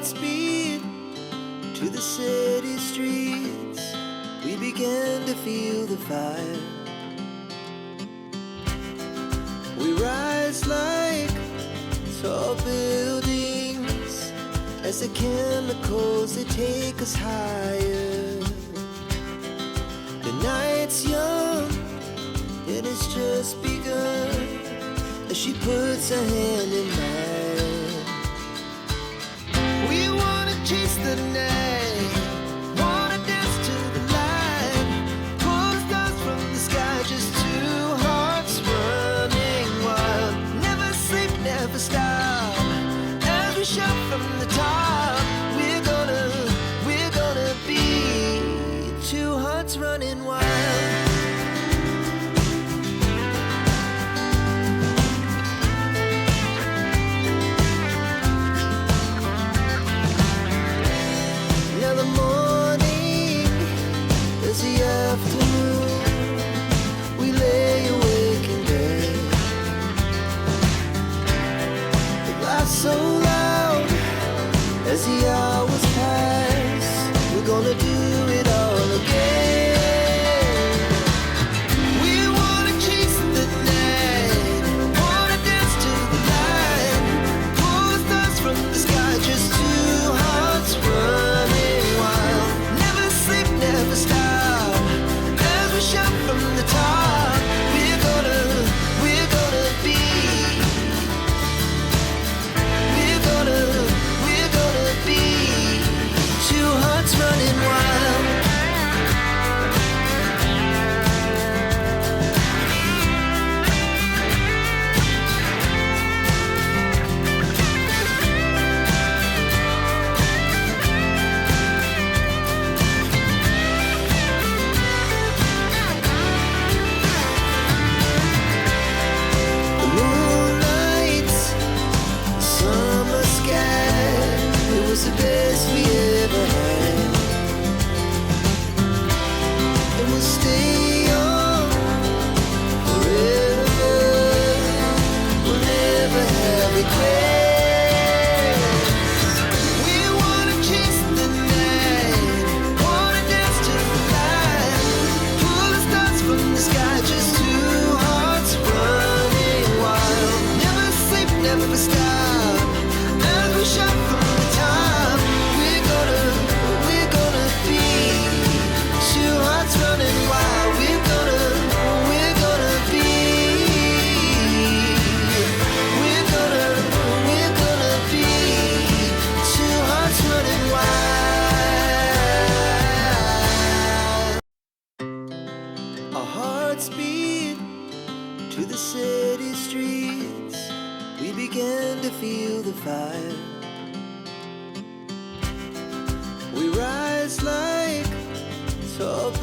hearts beat to the city streets. We began to feel the fire. We rise like tall buildings as the chemicals, they take us higher. The night's young and it's just begun as she puts her hand in mine. We wanna chase the night, wanna dance to the light, pull the stars from the sky, just two hearts running wild. Never sleep, never stop, as we shout from the top. We're gonna be two hearts running wild. The morning is the afternoon. We lay awake in bed. The laughs so loud as the hours pass. We're gonna do it all again. We wanna chase the night, wanna dance to the light, pull the stars from the sky, just two hearts running. Never stop, as we shout from the top. We're gonna be, we're gonna be two hearts running wild. The best we ever had, and we'll stay on forever. We'll never have regrets. We wanna chase the night, wanna dance to the light, pull the stars from the sky, just two hearts running wild. Never sleep, never stop, as we shout from the top. Running wild, we're gonna be, two hearts running wild. Our hearts beat to the city streets. We began to feel the fire. We rise like tall buildings.